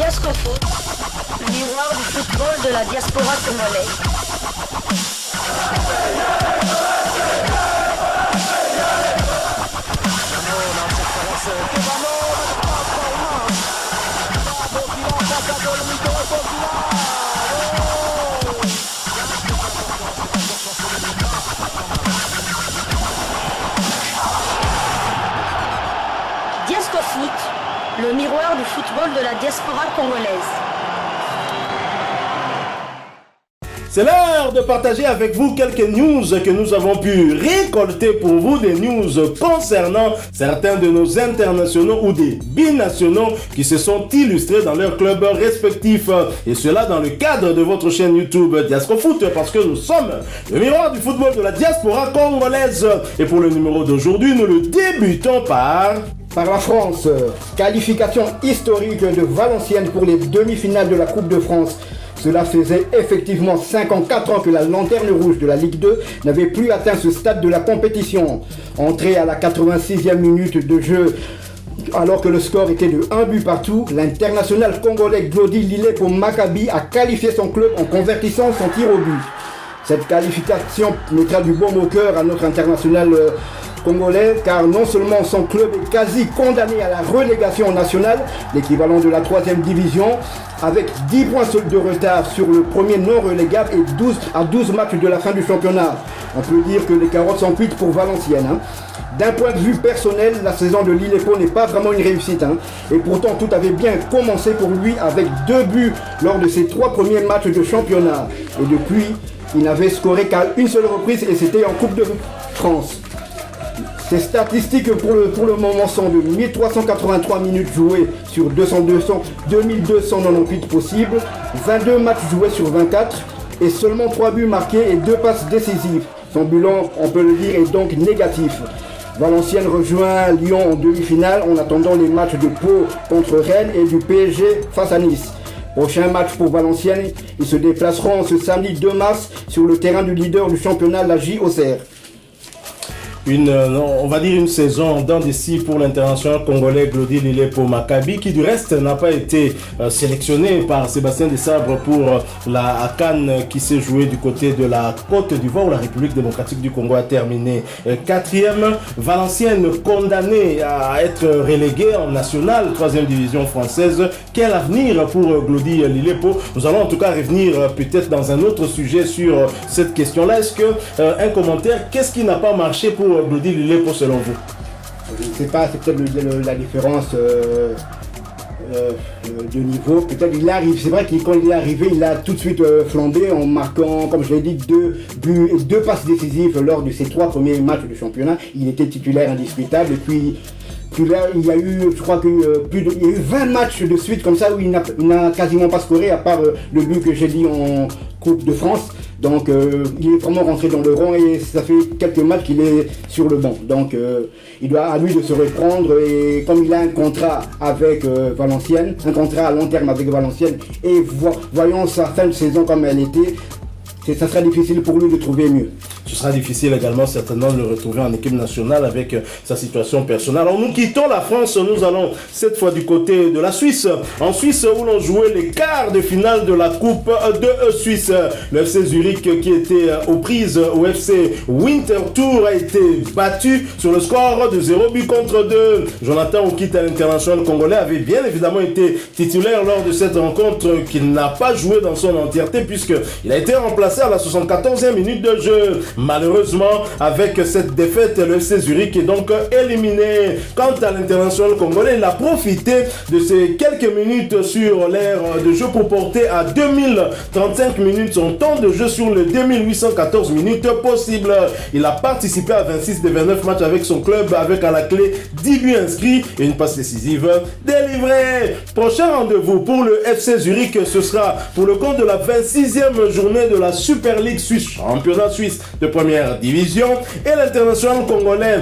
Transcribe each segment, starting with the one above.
Diascofoot, le miroir du football de la diaspora congolaise. Diascofoot, le miroir du football de la diaspora congolaise. C'est l'heure de partager avec vous quelques news que nous avons pu récolter pour vous, des news concernant certains de nos internationaux ou des binationaux qui se sont illustrés dans leurs clubs respectifs. Et cela dans le cadre de votre chaîne YouTube Diascofoot, parce que nous sommes le miroir du football de la diaspora congolaise. Et pour le numéro d'aujourd'hui, nous le débutons par la France. Qualification historique de Valenciennes pour les demi-finales de la Coupe de France. Cela faisait effectivement 54 ans que la lanterne rouge de la Ligue 2 n'avait plus atteint ce stade de la compétition. Entrée à la 86e minute de jeu, alors que le score était de 1 but partout, l'international congolais Glody Lilepo Maccabi a qualifié son club en convertissant son tir au but. Cette qualification mettra du baume au cœur à notre international congolais, car non seulement son club est quasi condamné à la relégation nationale, l'équivalent de la 3e division, avec 10 points de retard sur le premier non relégable et 12 matchs de la fin du championnat. On peut dire que les carottes sont cuites pour Valenciennes. D'un point de vue personnel, la saison de Lilepo n'est pas vraiment une réussite. Et pourtant, tout avait bien commencé pour lui avec 2 buts lors de ses 3 premiers matchs de championnat. Et depuis, il n'avait scoré qu'à une seule reprise et c'était en Coupe de France. Ces statistiques pour le moment sont de 1383 minutes jouées sur 2298 possibles, 22 matchs joués sur 24 et seulement 3 buts marqués et 2 passes décisives. Son bilan, on peut le dire, est donc négatif. Valenciennes rejoint Lyon en demi-finale en attendant les matchs de Pau contre Rennes et du PSG face à Nice. Prochain match pour Valenciennes, ils se déplaceront ce samedi 2 mars sur le terrain du leader du championnat, la JOCR. On va dire une saison en dents de scie pour l'international congolais Glody Lilepo Maccabi, qui du reste n'a pas été sélectionné par Sébastien Desabre pour la CAN qui s'est jouée du côté de la Côte d'Ivoire, où la République démocratique du Congo a terminé 4e. Valenciennes condamnée à être reléguée en nationale, 3e division française. Quel avenir pour Glody Lilepo? Nous allons en tout cas revenir peut-être dans un autre sujet sur cette question-là. Est-ce que un commentaire, qu'est-ce qui n'a pas marché pour Glody Lilepo selon vous? Je ne sais pas, c'est peut-être la différence de niveau. Peut-être il arrive, c'est vrai que quand il est arrivé, il a tout de suite flambé en marquant, comme je l'ai dit, 2 buts et 2 passes décisives lors de ses 3 premiers matchs de championnat. Il était titulaire indiscutable et puis là, il y a eu, je crois qu'il y a eu 20 matchs de suite comme ça où il n'a quasiment pas scoré à part le but que j'ai dit en Coupe de France. Donc il est vraiment rentré dans le rang et ça fait quelques matchs qu'il est sur le banc. Donc il doit à lui de se reprendre et comme il a un contrat avec Valenciennes, un contrat à long terme avec Valenciennes et voyons sa fin de saison comme elle était, ça sera difficile pour lui de trouver mieux. Ce sera difficile également certainement de le retrouver en équipe nationale avec sa situation personnelle. Alors nous quittons la France, nous allons cette fois du côté de la Suisse. En Suisse où l'on jouait les quarts de finale de la Coupe de Suisse. Le FC Zurich qui était aux prises au FC Winterthur a été battu sur le score de 0 but contre 2. Jonathan Okita, l'international congolais, avait bien évidemment été titulaire lors de cette rencontre qu'il n'a pas joué dans son entièreté puisqu'il a été remplacé à la 74e minute de jeu. Malheureusement, avec cette défaite, le FC Zurich est donc éliminé. Quant à l'international congolais, il a profité de ces quelques minutes sur l'aire de jeu pour porter à 2035 minutes son temps de jeu sur les 2814 minutes possibles. Il a participé à 26 des 29 matchs avec son club, avec à la clé 10 buts inscrits et une passe décisive délivrée. Prochain rendez-vous pour le FC Zurich, ce sera pour le compte de la 26e journée de la Super League Suisse, championnat suisse de première division, et l'international congolais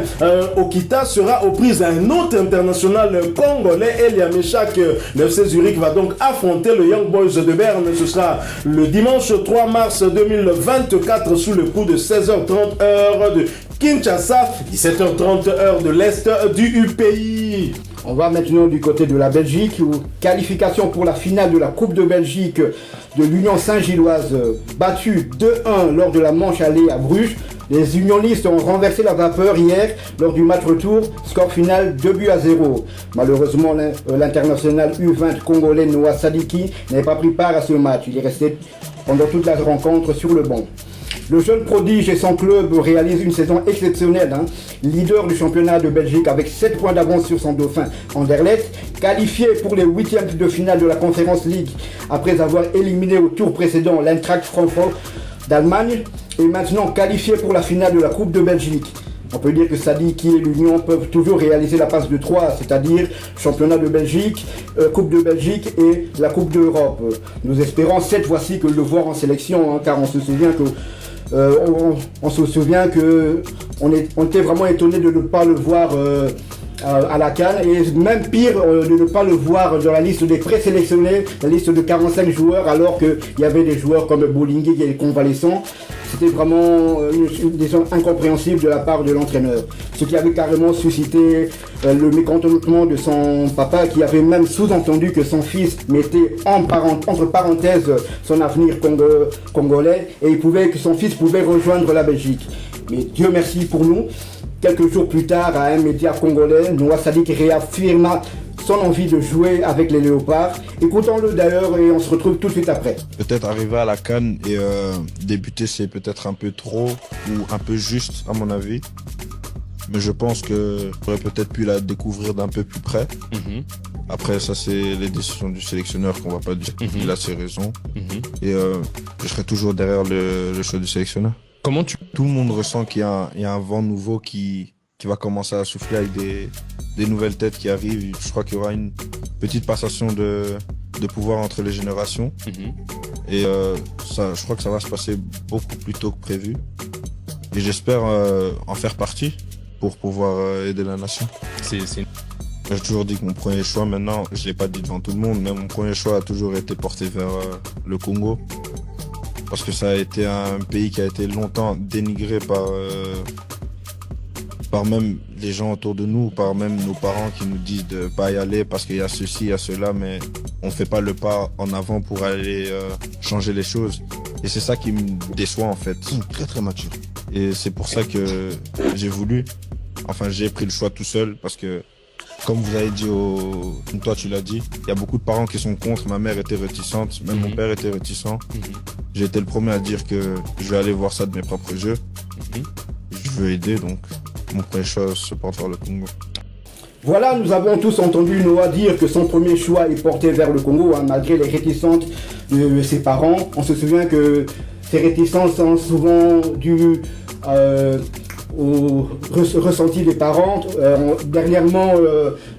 Okita sera aux prises à un autre international congolais, Elia Meshak. Le FC Zurich va donc affronter le Young Boys de Berne. Ce sera le dimanche 3 mars 2024 sous le coup de 16h30 heure de Kinshasa, 17h30 heure de l'Est du pays. On va maintenant du côté de la Belgique, où qualification pour la finale de la Coupe de Belgique de l'Union Saint-Gilloise, battue 2-1 lors de la manche aller à Bruges. Les unionistes ont renversé la vapeur hier lors du match retour, score final 2-0. Malheureusement, l'international U20 congolais Noah Sadiki n'avait pas pris part à ce match. Il est resté pendant toute la rencontre sur le banc. Le jeune prodige et son club réalisent une saison exceptionnelle. Leader du championnat de Belgique avec 7 points d'avance sur son dauphin Anderlecht, qualifié pour les huitièmes de finale de la Conference League après avoir éliminé au tour précédent l'Eintracht Francfort d'Allemagne et maintenant qualifié pour la finale de la Coupe de Belgique. On peut dire que Sadiki et l'Union peuvent toujours réaliser la passe de 3, c'est-à-dire championnat de Belgique, Coupe de Belgique et la Coupe d'Europe. Nous espérons cette fois-ci que le voir en sélection, car on se souvient que on était vraiment étonné de ne pas le voir à la CAN et même pire de ne pas le voir dans la liste des présélectionnés, la liste de 45 joueurs alors qu'il y avait des joueurs comme Boulingui et les convalescents. C'était vraiment une décision incompréhensible de la part de l'entraîneur. Ce qui avait carrément suscité le mécontentement de son papa qui avait même sous-entendu que son fils mettait entre parenthèses son avenir congolais et que son fils pouvait rejoindre la Belgique. Mais Dieu merci pour nous. Quelques jours plus tard, à un média congolais, Noah Sadiki réaffirma son envie de jouer avec les Léopards. Écoutons-le d'ailleurs et on se retrouve tout de suite après. Peut-être arriver à la CAN et débuter, c'est peut-être un peu trop ou un peu juste à mon avis. Mais je pense que j'aurais peut-être pu la découvrir d'un peu plus près. Après, ça c'est les décisions du sélectionneur qu'on va pas dire. Il a ses raisons. Et je serai toujours derrière le choix du sélectionneur. Tout le monde ressent qu'il y a un vent nouveau qui va commencer à souffler avec des nouvelles têtes qui arrivent. Je crois qu'il y aura une petite passation de pouvoir entre les générations. Et je crois que ça va se passer beaucoup plus tôt que prévu. Et j'espère en faire partie pour pouvoir aider la nation. J'ai toujours dit que mon premier choix, maintenant, je l'ai pas dit devant tout le monde, mais mon premier choix a toujours été porté vers le Congo. Parce que ça a été un pays qui a été longtemps dénigré par même les gens autour de nous, par même nos parents qui nous disent de pas y aller parce qu'il y a ceci, il y a cela, mais on fait pas le pas en avant pour aller changer les choses. Et c'est ça qui me déçoit en fait. Très très mature. Et c'est pour ça que j'ai pris le choix tout seul parce que, comme vous avez dit, toi tu l'as dit, il y a beaucoup de parents qui sont contre. Ma mère était réticente, même mon père était réticent. J'ai été le premier à dire que je vais aller voir ça de mes propres yeux. Je veux aider, donc mon premier choix se porte vers le Congo. Voilà, nous avons tous entendu Noah dire que son premier choix est porté vers le Congo, malgré les réticences de ses parents. On se souvient que ces réticences sont souvent dues au ressenti des parents. Dernièrement,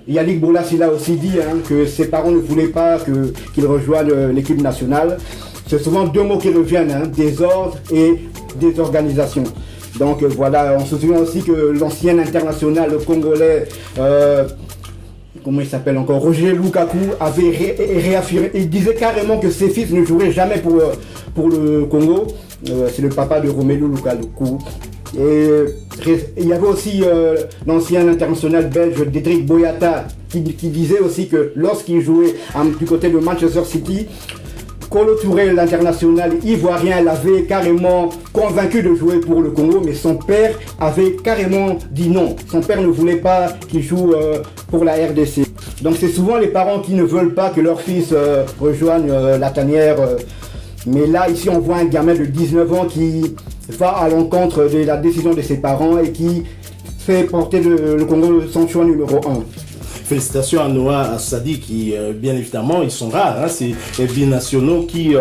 Yannick Boulas il a aussi dit que ses parents ne voulaient pas qu'il rejoigne l'équipe nationale. C'est souvent deux mots qui reviennent, désordre et désorganisation. Donc voilà, on se souvient aussi que l'ancien international congolais, comment il s'appelle encore, Roger Lukaku, avait réaffirmé, il disait carrément que ses fils ne joueraient jamais pour le Congo. C'est le papa de Romelu Lukaku. Et il y avait aussi l'ancien international belge Dédric Boyata qui disait aussi que lorsqu'il jouait du côté de Manchester City, Kolo Touré, l'international ivoirien, l'avait carrément convaincu de jouer pour le Congo, mais son père avait carrément dit non. Son père ne voulait pas qu'il joue pour la RDC. Donc c'est souvent les parents qui ne veulent pas que leur fils rejoigne la tanière. Mais là, ici, on voit un gamin de 19 ans qui va à l'encontre de la décision de ses parents et qui fait porter le Congo son choix numéro 1. Félicitations à Noah Sadiki qui, bien évidemment, ils sont rares. C'est les binationaux qui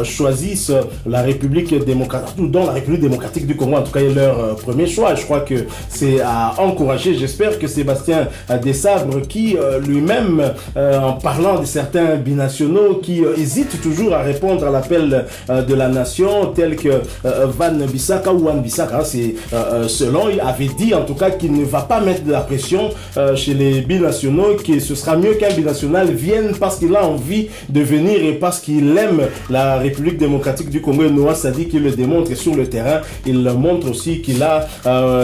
choisissent la République démocratique, dont la République démocratique du Congo, en tout cas, est leur premier choix. Je crois que c'est à encourager. J'espère que Sébastien Desabre, qui lui-même, en parlant de certains binationaux qui hésitent toujours à répondre à l'appel de la nation, tels que Van Bissaka ou Wan Bissaka, selon, il avait dit en tout cas qu'il ne va pas mettre de la pression chez les binationaux binationaux, que ce sera mieux qu'un binational vienne parce qu'il a envie de venir et parce qu'il aime la République démocratique du Congo. Et Noah Sadiki qui le démontre sur le terrain, il montre aussi qu'il a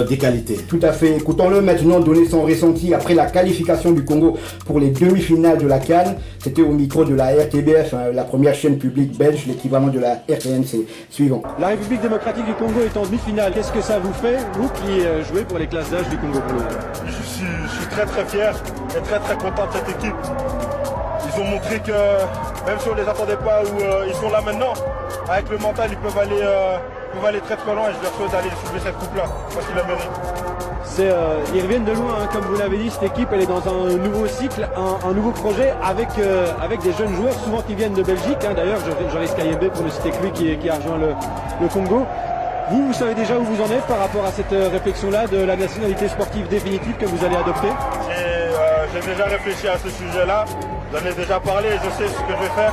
des qualités. Tout à fait. Écoutons-le maintenant donner son ressenti après la qualification du Congo pour les demi-finales de la CAN. C'était au micro de la RTBF, la première chaîne publique belge, l'équivalent de la RTNC. Suivant. La République démocratique du Congo est en demi-finale. Qu'est-ce que ça vous fait, vous qui jouez pour les classes d'âge du Congo Bleu? Je suis très très fier et très très content de cette équipe. Ils ont montré que même si on ne les attendait pas où ils sont là maintenant, avec le mental ils peuvent aller très très loin et je leur souhaite d'aller soulever cette coupe-là parce qu'ils la méritent. Ils reviennent de loin, hein, comme vous l'avez dit, cette équipe elle est dans un nouveau cycle, un nouveau projet avec des jeunes joueurs souvent qui viennent de Belgique. Hein. D'ailleurs, Joris Kayembe, pour ne citer que lui, qui a rejoint le Congo. Vous savez déjà où vous en êtes par rapport à cette réflexion-là de la nationalité sportive définitive que vous allez adopter? J'ai déjà réfléchi à ce sujet-là, j'en ai déjà parlé et je sais ce que je vais faire.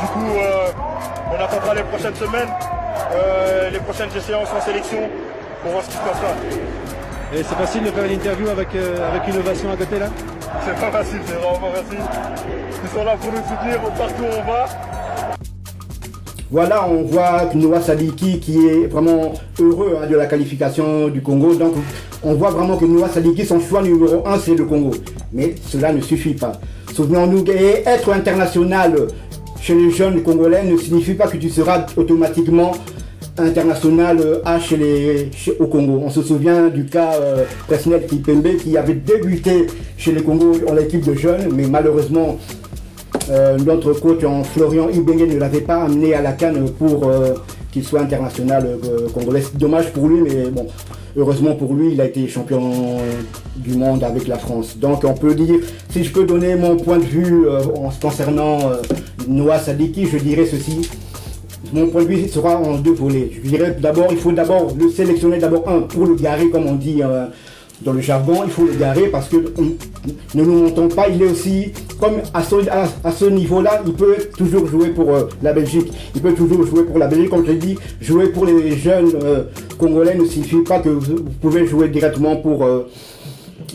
Du coup, on attendra les prochaines semaines, les prochaines échéances en sélection pour voir ce qui se passera. Et c'est facile de faire une interview avec une ovation à côté là? C'est pas facile, c'est vraiment pas facile. Ils sont là pour nous soutenir partout où on va. Voilà, on voit Noah Sadiki qui est vraiment heureux de la qualification du Congo. Donc on voit vraiment que Noah Sadiki, son choix numéro 1, c'est le Congo. Mais cela ne suffit pas. Souvenons-nous qu'être international chez les jeunes Congolais ne signifie pas que tu seras automatiquement international au Congo. On se souvient du cas Presnel Kipembe qui avait débuté chez les Congo en équipe de jeunes, mais malheureusement notre coach Florian Ibenge ne l'avait pas amené à la CAN pour qu'il soit international congolais. C'est dommage pour lui, mais bon, heureusement pour lui, il a été champion du monde avec la France. Donc on peut dire, si je peux donner mon point de vue concernant Noah Sadiki, je dirais ceci. Mon point de vue sera en deux volets. Je dirais d'abord, il faut d'abord le sélectionner d'abord pour le garer, comme on dit dans le jargon. Il faut le garer parce que ne nous montons pas. Il est aussi, comme à ce niveau-là, il peut toujours jouer pour la Belgique. Il peut toujours jouer pour la Belgique. Comme je l'ai dit, jouer pour les jeunes Congolais ne signifie pas que vous pouvez jouer directement pour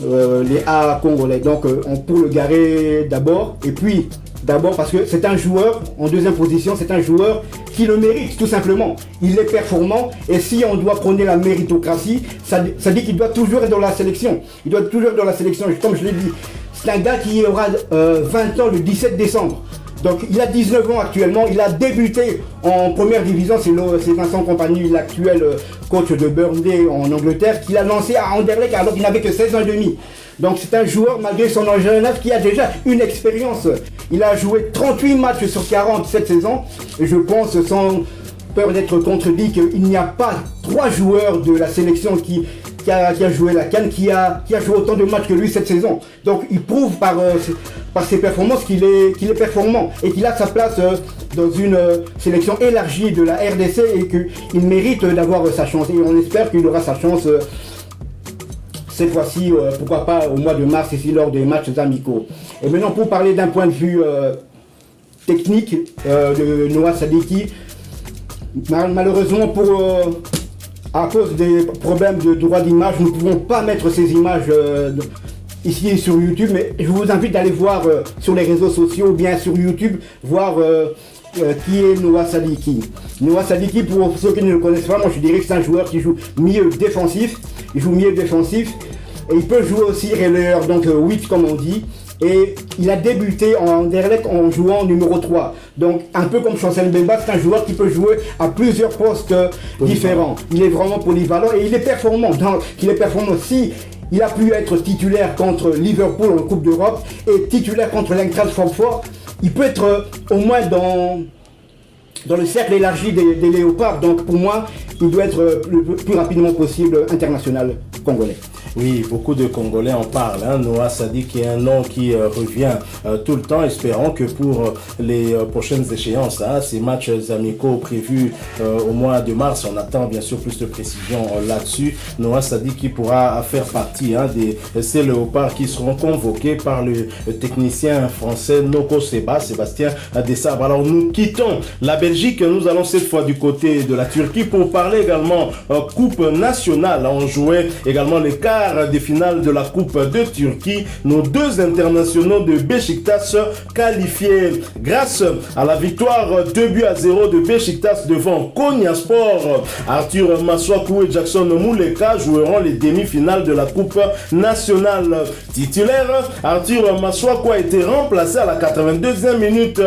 les A congolais. Donc pour le garer d'abord. Et puis, d'abord parce que c'est un joueur, en deuxième position, c'est un joueur qui le mérite tout simplement. Il est performant et si on doit prôner la méritocratie, ça dit qu'il doit toujours être dans la sélection. Il doit être toujours dans la sélection. Comme je l'ai dit, c'est un gars qui aura 20 ans le 17 décembre. Donc il a 19 ans actuellement, il a débuté en première division, c'est Vincent Kompany, l'actuel coach de Burnley en Angleterre, qui l'a lancé à Anderlecht alors qu'il n'avait que 16 ans et demi. Donc c'est un joueur, malgré son jeune âge, qui a déjà une expérience. Il a joué 38 matchs sur 40 cette saison, et je pense, sans peur d'être contredit, qu'il n'y a pas 3 joueurs de la sélection qui a joué la CAN, qui a joué autant de matchs que lui cette saison. Donc il prouve par ses performances qu'il est performant et qu'il a sa place dans une sélection élargie de la RDC et qu'il mérite d'avoir sa chance. Et on espère qu'il aura sa chance cette fois-ci, pourquoi pas au mois de mars, ici lors des matchs amicaux. Et maintenant pour parler d'un point de vue technique de Noah Sadiki, malheureusement à cause des problèmes de droit d'image, nous ne pouvons pas mettre ces images ici sur YouTube, mais je vous invite d'aller voir sur les réseaux sociaux ou bien sur YouTube, voir qui est Noah Sadiki. Noah Sadiki, pour ceux qui ne le connaissent pas, moi je dirais que c'est un joueur qui joue milieu défensif. Il joue milieu défensif et il peut jouer aussi relayeur, donc 8 comme on dit. Et il a débuté en Anderlecht en jouant numéro 3. Donc un peu comme Chancel Mbemba, c'est un joueur qui peut jouer à plusieurs postes différents. Il est vraiment polyvalent et il est performant. Donc, il est performant aussi. Il a pu être titulaire contre Liverpool en Coupe d'Europe et titulaire contre l'Eintracht Francfort. Il peut être au moins dans le cercle élargi des Léopards. Donc pour moi, il doit être le plus rapidement possible international congolais. Oui, beaucoup de Congolais en parlent. Noah Sadiki est un nom qui revient tout le temps. Espérons que pour les prochaines échéances, ces matchs amicaux prévus au mois de mars, on attend bien sûr plus de précisions là-dessus. Noah Sadiki pourra faire partie de ces léopards qui seront convoqués par le technicien français Noko Sébastien Desabre. Alors nous quittons la Belgique, nous allons cette fois du côté de la Turquie pour parler également Coupe nationale. On jouait également les quarts quarts des finales de la Coupe de Turquie. Nos deux internationaux de Beşiktaş qualifiés grâce à la victoire 2-0 de Beşiktaş devant Konyaspor. Arthur Masuaku et Jackson Muleka joueront les demi-finales de la Coupe nationale. Titulaire, Arthur Masuaku a été remplacé à la 82e minute.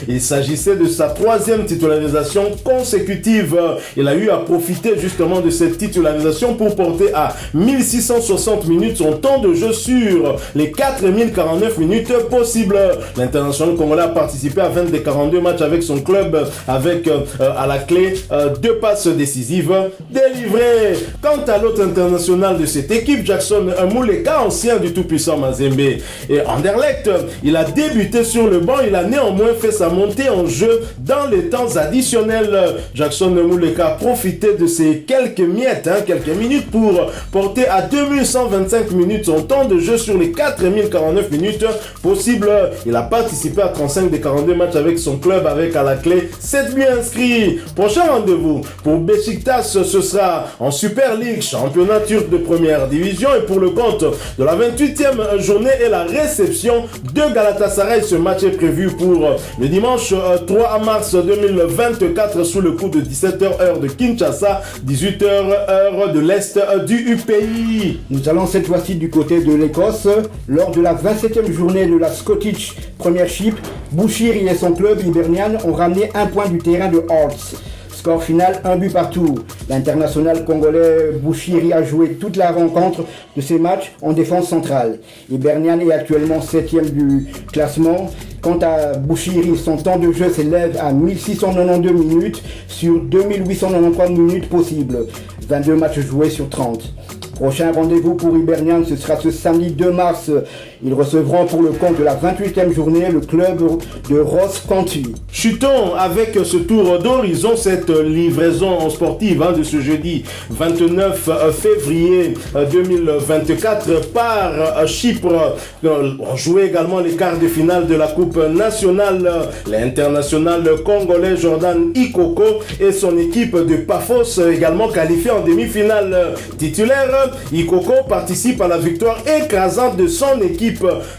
Il s'agissait de sa troisième titularisation consécutive. Il a eu à profiter justement de cette titularisation pour porter à 1660 minutes son temps de jeu sur les 4049 minutes possibles. L'international congolais a participé à 20 des 42 matchs avec son club, avec à la clé 2 passes décisives délivrées. Quant à l'autre international de cette équipe, Jackson Muleka, ancien du tout-puissant Mazembe et Anderlecht, il a débuté sur le banc. Il a néanmoins fait sa montée en jeu dans les temps additionnels. Jackson Muleka a profité de ces quelques miettes, quelques minutes pour porter à 2125 minutes son temps de jeu sur les 4049 minutes possibles. Il a participé à 35 des 42 matchs avec son club, avec à la clé 7 buts inscrits. Prochain rendez-vous pour Beşiktaş, ce sera en Super League, championnat turc de première division, et pour le compte de la 28e journée et la réception de Galatasaray. Ce match est prévu pour le dimanche 3 mars 2024 sous le coup de 17h heure de Kinshasa, 18h heure de l'Est du pays. Nous allons cette fois-ci du côté de l'Écosse. Lors de la 27e journée de la Scottish Premiership, Bushiri et son club Hibernian ont ramené un point du terrain de Hearts. Score final, 1 but partout. L'international congolais Bushiri a joué toute la rencontre de ces matchs en défense centrale. Hibernian est actuellement 7e du classement. Quant à Bushiri, son temps de jeu s'élève à 1692 minutes sur 2893 minutes possibles. 22 matchs joués sur 30. Prochain rendez-vous pour Hibernian, ce sera ce samedi 2 mars. Ils recevront pour le compte de la 28e journée le club de Ross County. Chutons avec ce tour d'horizon cette livraison sportive de ce jeudi 29 février 2024 par Chypre. On jouait également les quarts de finale de la Coupe nationale. L'international congolais Jordan Ikoko et son équipe de Paphos également qualifiés en demi-finale. Titulaire, Ikoko participe à la victoire écrasante de son équipe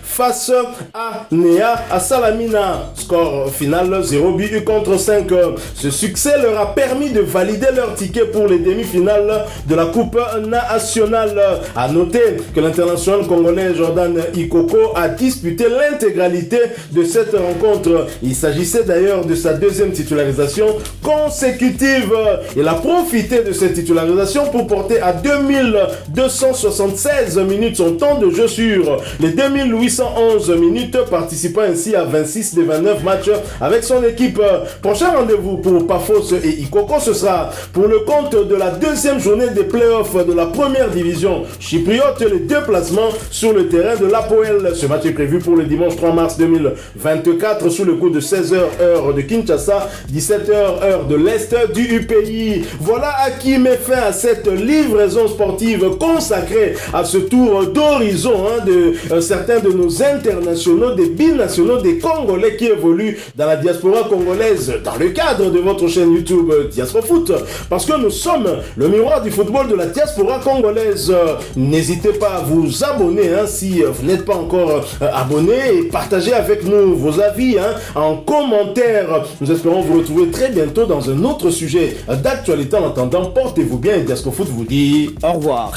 face à Nea à Salamina. Score final 0 but contre 5. Ce succès leur a permis de valider leur ticket pour les demi-finales de la Coupe nationale. A noter que l'international congolais Jordan Ikoko a disputé l'intégralité de cette rencontre. Il s'agissait d'ailleurs de sa deuxième titularisation consécutive. Il a profité de cette titularisation pour porter à 2276 minutes son temps de jeu sur les 2811 minutes, participant ainsi à 26 des 29 matchs avec son équipe. Prochain rendez-vous pour Paphos et Ikoko, ce sera pour le compte de la deuxième journée des playoffs de la première division chypriote, les déplacements sur le terrain de l'Apoel. Ce match est prévu pour le dimanche 3 mars 2024 sous le coup de 16h heure de Kinshasa, 17h heure de l'Est du pays. Voilà à qui met fin à cette livraison sportive consacrée à ce tour d'horizon de certains de nos internationaux, des binationaux, des Congolais qui évoluent dans la diaspora congolaise dans le cadre de votre chaîne YouTube Diaspora Foot, parce que nous sommes le miroir du football de la diaspora congolaise. N'hésitez pas à vous abonner si vous n'êtes pas encore abonné, et partagez avec nous vos avis en commentaire. Nous espérons vous retrouver très bientôt dans un autre sujet d'actualité. En attendant, portez-vous bien et Diaspora Foot vous dit au revoir.